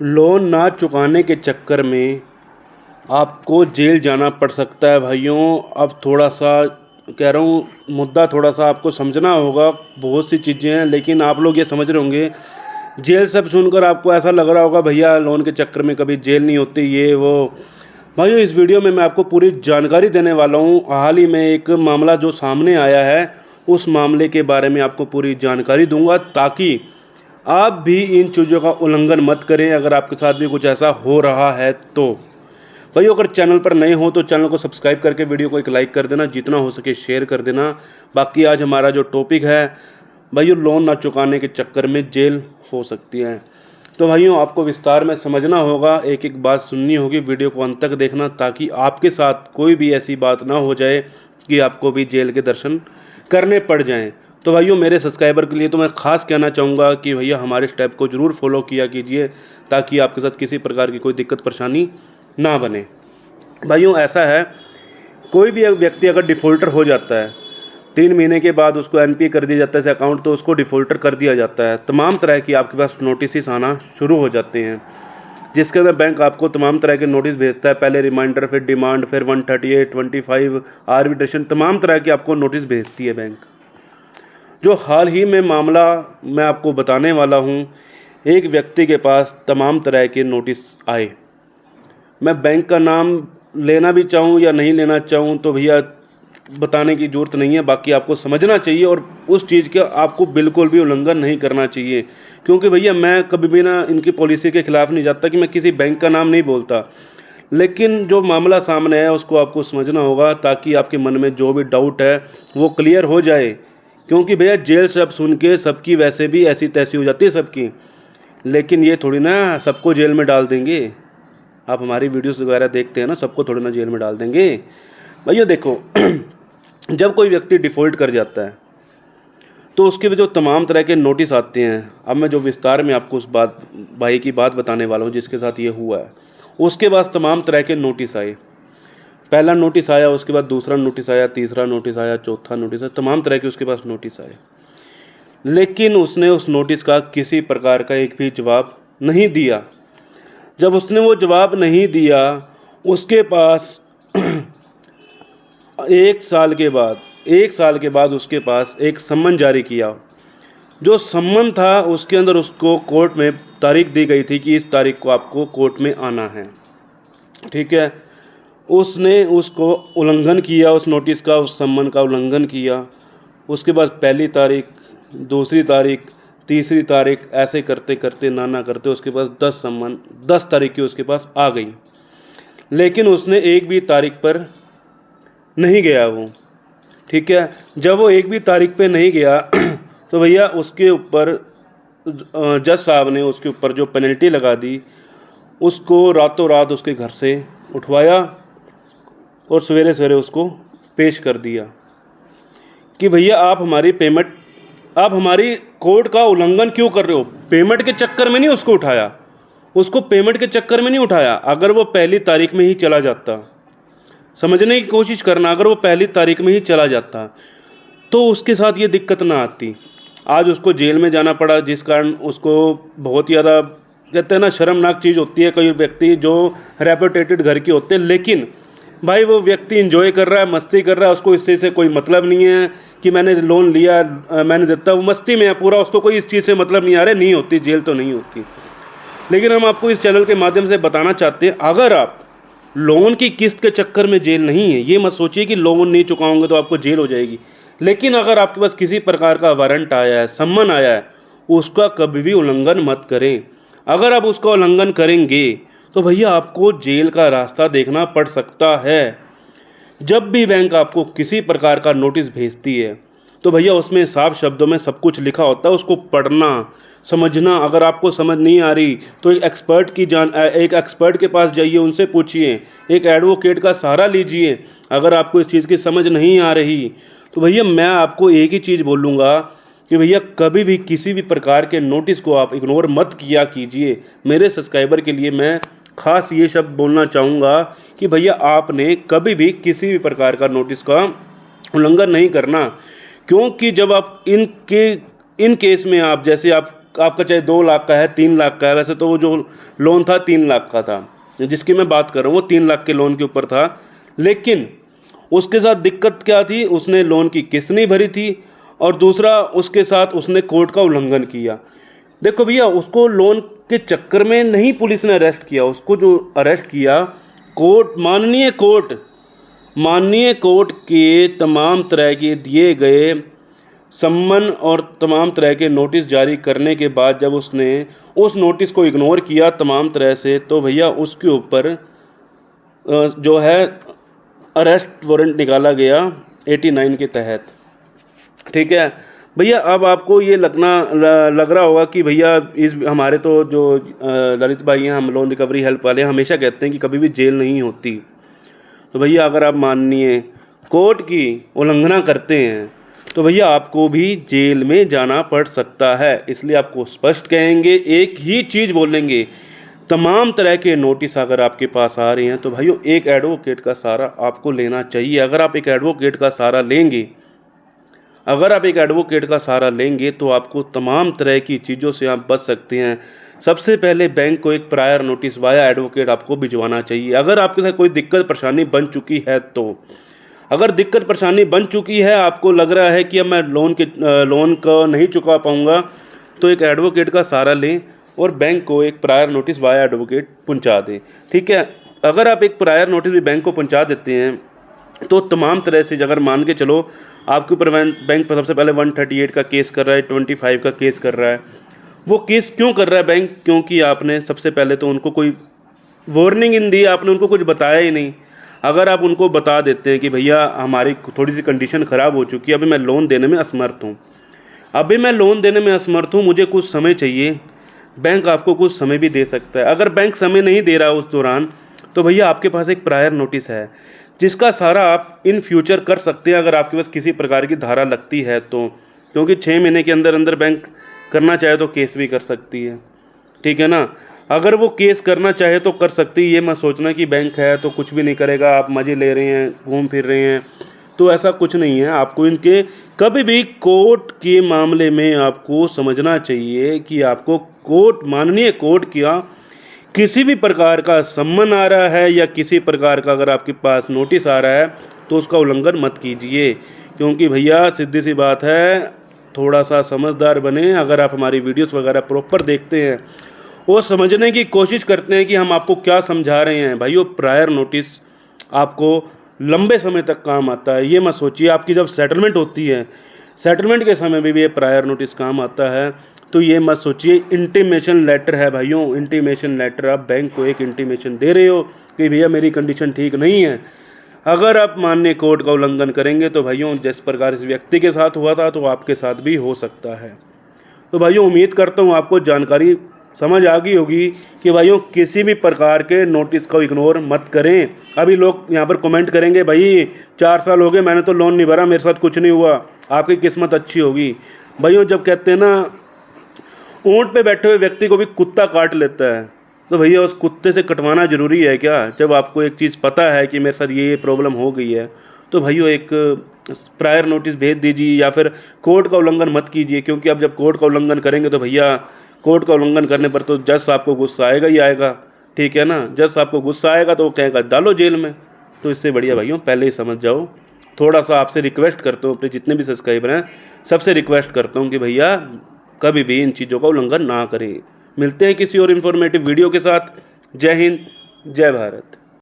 Loan ना चुकाने के चक्कर में आपको जेल जाना पड़ सकता है भाइयों। अब थोड़ा सा कह रहा हूँ, मुद्दा थोड़ा सा आपको समझना होगा। बहुत सी चीज़ें हैं लेकिन आप लोग ये समझ रहे होंगे। जेल सब सुनकर आपको ऐसा लग रहा होगा भैया लोन के चक्कर में कभी जेल नहीं होती ये वो। भाइयों इस वीडियो में मैं आपको पूरी जानकारी देने वाला हूँ। हाल ही में एक मामला जो सामने आया है उस मामले के बारे में आपको पूरी जानकारी दूंगा, ताकि आप भी इन चीज़ों का उल्लंघन मत करें अगर आपके साथ भी कुछ ऐसा हो रहा है तो। भाई अगर चैनल पर नए हो तो चैनल को सब्सक्राइब करके वीडियो को एक लाइक कर देना, जितना हो सके शेयर कर देना। बाकी आज हमारा जो टॉपिक है भाइयों, लोन ना चुकाने के चक्कर में जेल हो सकती है। तो भाइयों आपको विस्तार में समझना होगा, एक एक बात सुननी होगी, वीडियो को अंत तक देखना ताकि आपके साथ कोई भी ऐसी बात ना हो जाए कि आपको भी जेल के दर्शन करने पड़ जाएं। तो भाइयों मेरे सब्सक्राइबर के लिए तो मैं ख़ास कहना चाहूँगा कि भैया हमारे स्टेप को ज़रूर फॉलो किया कीजिए, ताकि आपके साथ किसी प्रकार की कोई दिक्कत परेशानी ना बने। भाइयों ऐसा है, कोई भी व्यक्ति अगर डिफ़ॉल्टर हो जाता है 3 महीने के बाद उसको एनपीए कर दिया जाता है अकाउंट, तो उसको डिफ़ॉल्टर कर दिया जाता है। तमाम तरह की आपके पास नोटिस आना शुरू हो जाते हैं, जिसके अंदर बैंक आपको तमाम तरह के नोटिस भेजता है। पहले रिमाइंडर, फिर डिमांड, फिर 138, 25 आर्बिट्रेशन, तमाम तरह की आपको नोटिस भेजती है बैंक। जो हाल ही में मामला मैं आपको बताने वाला हूँ, एक व्यक्ति के पास तमाम तरह के नोटिस आए। मैं बैंक का नाम लेना भी चाहूँ या नहीं लेना चाहूँ तो भैया बताने की ज़रूरत नहीं है, बाकी आपको समझना चाहिए और उस चीज़ का आपको बिल्कुल भी उल्लंघन नहीं करना चाहिए। क्योंकि भैया मैं कभी भी ना इनकी पॉलिसी के ख़िलाफ़ नहीं जाता कि मैं किसी बैंक का नाम नहीं बोलता, लेकिन जो मामला सामने है उसको आपको समझना होगा ताकि आपके मन में जो भी डाउट है वो क्लियर हो जाए। क्योंकि भैया जेल सब सुन के सबकी वैसे भी ऐसी तैसी हो जाती है सबकी, लेकिन ये थोड़ी ना सबको जेल में डाल देंगे। आप हमारी वीडियोस वगैरह देखते हैं ना, सबको थोड़ी ना जेल में डाल देंगे। भैया देखो जब कोई व्यक्ति डिफ़ॉल्ट कर जाता है तो उसके भी जो तमाम तरह के नोटिस आते हैं। अब मैं जो विस्तार में आपको उस बात भाई की बात बताने वाला हूँ जिसके साथ ये हुआ है, उसके पास तमाम तरह के नोटिस आए। पहला नोटिस आया, उसके बाद दूसरा नोटिस आया, तीसरा नोटिस आया, चौथा नोटिस आया, तमाम तरह के उसके पास नोटिस आए। लेकिन उसने उस नोटिस का किसी प्रकार का एक भी जवाब नहीं दिया। जब उसने वो जवाब नहीं दिया, उसके पास 1 साल के बाद उसके पास एक सम्मन जारी किया। जो सम्मन था उसके अंदर उसको कोर्ट में तारीख दी गई थी कि इस तारीख को आपको कोर्ट में आना है। ठीक है, उसने उसको उल्लंघन किया, उस नोटिस का, उस सम्मन का उल्लंघन किया। उसके बाद पहली तारीख, दूसरी तारीख, तीसरी तारीख, ऐसे करते करते नाना करते उसके पास 10 सम्मन, 10 तारीखें उसके पास आ गई। लेकिन उसने एक भी तारीख पर नहीं गया वो। ठीक है, जब वो एक भी तारीख पे नहीं गया तो भैया उसके ऊपर जज साहब ने उसके ऊपर जो पेनल्टी लगा दी, उसको रातों रात उसके घर से उठवाया और सवेरे सवेरे उसको पेश कर दिया कि भैया आप हमारी कोड का उल्लंघन क्यों कर रहे हो। पेमेंट के चक्कर में नहीं उसको उठाया, उसको पेमेंट के चक्कर में नहीं उठाया। अगर वो पहली तारीख में ही चला जाता, समझने की कोशिश करना, अगर वो पहली तारीख में ही चला जाता तो उसके साथ ये दिक्कत ना आती। आज उसको जेल में जाना पड़ा, जिस कारण उसको बहुत ज़्यादा कहते हैं ना शर्मनाक चीज़ होती है। कई व्यक्ति जो रेपुटेटेड घर के होते हैं, लेकिन भाई वो व्यक्ति एंजॉय कर रहा है, मस्ती कर रहा है, उसको इस चीज़ से कोई मतलब नहीं है कि मैंने लोन लिया, मैंने देता, वो मस्ती में है पूरा, उसको कोई इस चीज़ से मतलब नहीं आ रहा है। नहीं होती जेल तो नहीं होती। लेकिन हम आपको इस चैनल के माध्यम से बताना चाहते हैं, अगर आप लोन की किस्त के चक्कर में जेल नहीं है, ये मत सोचिए कि लोन नहीं चुकाओगे तो आपको जेल हो जाएगी। लेकिन अगर आपके पास किसी प्रकार का वारंट आया है, सम्मन आया है, उसका कभी भी उल्लंघन मत करें। अगर आप उसका उल्लंघन करेंगे तो भैया आपको जेल का रास्ता देखना पड़ सकता है। जब भी बैंक आपको किसी प्रकार का नोटिस भेजती है तो भैया उसमें साफ शब्दों में सब कुछ लिखा होता है, उसको पढ़ना, समझना। अगर आपको समझ नहीं आ रही तो एक एक्सपर्ट के पास जाइए, उनसे पूछिए, एक एडवोकेट का सहारा लीजिए। अगर आपको इस चीज़ की समझ नहीं आ रही तो भैया मैं आपको एक ही चीज़ बोलूँगा कि भैया कभी भी किसी भी प्रकार के नोटिस को आप इग्नोर मत किया कीजिए। मेरे सब्सक्राइबर के लिए मैं ख़ास ये शब्द बोलना चाहूँगा कि भैया आपने कभी भी किसी भी प्रकार का नोटिस का उल्लंघन नहीं करना। क्योंकि जब आप इन केस में आप जैसे आप आपका चाहे 2 लाख का है, 3 लाख का है, वैसे तो वो जो लोन था 3 लाख का था, जिसकी मैं बात कर रहा हूँ वो 3 लाख के लोन के ऊपर था। लेकिन उसके साथ दिक्कत क्या थी, उसने लोन की किस्त नहीं भरी थी, और दूसरा उसके साथ उसने कोर्ट का उल्लंघन किया। देखो भैया, उसको लोन के चक्कर में नहीं पुलिस ने अरेस्ट किया, उसको जो अरेस्ट किया कोर्ट, माननीय कोर्ट के तमाम तरह के दिए गए सम्मन और तमाम तरह के नोटिस जारी करने के बाद जब उसने उस नोटिस को इग्नोर किया तमाम तरह से, तो भैया उसके ऊपर जो है अरेस्ट वारंट निकाला गया 89 के तहत। ठीक है भैया, अब आपको ये लग रहा होगा कि भैया इस हमारे तो जो ललित भाई हैं, हम लोन रिकवरी हेल्प वाले, हमेशा कहते हैं कि कभी भी जेल नहीं होती। तो भैया अगर आप माननीय कोर्ट की उल्लंघना करते हैं तो भैया आपको भी जेल में जाना पड़ सकता है। इसलिए आपको स्पष्ट कहेंगे, एक ही चीज़ बोलेंगे, तमाम तरह के नोटिस अगर आपके पास आ रहे हैं तो भाइयों एक एडवोकेट का सहारा आपको लेना चाहिए। अगर आप एक एडवोकेट का सहारा लेंगे तो आपको तमाम तरह की चीज़ों से आप बच सकते हैं। सबसे पहले बैंक को एक प्रायर नोटिस वाया एडवोकेट आपको भिजवाना चाहिए। अगर आपके साथ कोई दिक्कत परेशानी बन चुकी है तो, अगर दिक्कत परेशानी बन चुकी है, आपको लग रहा है कि अब मैं लोन को नहीं चुका पाऊँगा, तो एक एडवोकेट का सहारा लें और बैंक को एक प्रायर नोटिस वाया एडवोकेट पहुंचा दें। ठीक है, अगर आप एक प्रायर नोटिस भी बैंक को पहुंचा देते हैं तो तमाम तरह से, अगर मान के चलो आपके ऊपर बैंक पर सबसे पहले 138 का केस कर रहा है, 25 का केस कर रहा है, वो केस क्यों कर रहा है बैंक? क्योंकि आपने सबसे पहले तो उनको कोई वार्निंग इन दी, आपने उनको कुछ बताया ही नहीं। अगर आप उनको बता देते हैं कि भैया हमारी थोड़ी सी कंडीशन ख़राब हो चुकी है, अभी मैं लोन देने में असमर्थ हूँ, मुझे कुछ समय चाहिए, बैंक आपको कुछ समय भी दे सकता है। अगर बैंक समय नहीं दे रहा उस दौरान, तो भैया आपके पास एक प्रायर नोटिस है जिसका सहारा आप इन फ्यूचर कर सकते हैं अगर आपके पास किसी प्रकार की धारा लगती है तो। क्योंकि 6 महीने के अंदर अंदर बैंक करना चाहे तो केस भी कर सकती है। ठीक है ना, अगर वो केस करना चाहे तो कर सकती है। ये मत सोचना कि बैंक है तो कुछ भी नहीं करेगा, आप मज़े ले रहे हैं, घूम फिर रहे हैं, तो ऐसा कुछ नहीं है। आपको इनके कभी भी कोर्ट के मामले में आपको समझना चाहिए कि आपको माननीय कोर्ट का किसी भी प्रकार का सम्मन आ रहा है या किसी प्रकार का अगर आपके पास नोटिस आ रहा है तो उसका उल्लंघन मत कीजिए। क्योंकि भैया सीधी सी बात है, थोड़ा सा समझदार बने। अगर आप हमारी वीडियोस वगैरह प्रॉपर देखते हैं और समझने की कोशिश करते हैं कि हम आपको क्या समझा रहे हैं, भाइयों प्रायर नोटिस आपको लंबे समय तक काम आता है। ये मत सोचिए आपकी जब सेटलमेंट होती है, सेटलमेंट के समय में भी ये प्रायर नोटिस काम आता है। तो ये मत सोचिए, इंटीमेशन लेटर है भाइयों, इंटीमेशन लेटर। आप बैंक को एक इंटीमेशन दे रहे हो कि भैया मेरी कंडीशन ठीक नहीं है। अगर आप माननीय कोर्ट का उल्लंघन करेंगे तो भाइयों जिस प्रकार इस व्यक्ति के साथ हुआ था तो आपके साथ भी हो सकता है। तो भाइयों उम्मीद करता हूँ आपको जानकारी समझ आ गई होगी कि भाइयों किसी भी प्रकार के नोटिस को इग्नोर मत करें। अभी लोग यहाँ पर कमेंट करेंगे, भाई 4 साल हो गए मैंने तो लोन नहीं भरा, मेरे साथ कुछ नहीं हुआ, आपकी किस्मत अच्छी होगी। भाइयों जब कहते हैं ना ऊँट पे बैठे हुए व्यक्ति को भी कुत्ता काट लेता है, तो भैया उस कुत्ते से कटवाना ज़रूरी है क्या? जब आपको एक चीज़ पता है कि मेरे साथ ये प्रॉब्लम हो गई है, तो भाइयों एक प्रायर नोटिस भेज दीजिए या फिर कोर्ट का उल्लंघन मत कीजिए। क्योंकि अब जब कोर्ट का उल्लंघन करेंगे तो भैया कोर्ट का उल्लंघन करने पर तो जज साहब को गुस्सा आएगा ही आएगा। ठीक है ना, जज साहब को गुस्सा आएगा तो वो कहेगा डालो जेल में। तो इससे बढ़िया भाइयों पहले ही समझ जाओ। थोड़ा सा आपसे रिक्वेस्ट करता हूँ, अपने जितने भी सब्सक्राइबर हैं सबसे रिक्वेस्ट करता हूँ कि भैया कभी भी इन चीज़ों का उल्लंघन ना करें। मिलते हैं किसी और इन्फॉर्मेटिव वीडियो के साथ। जय हिंद, जय भारत।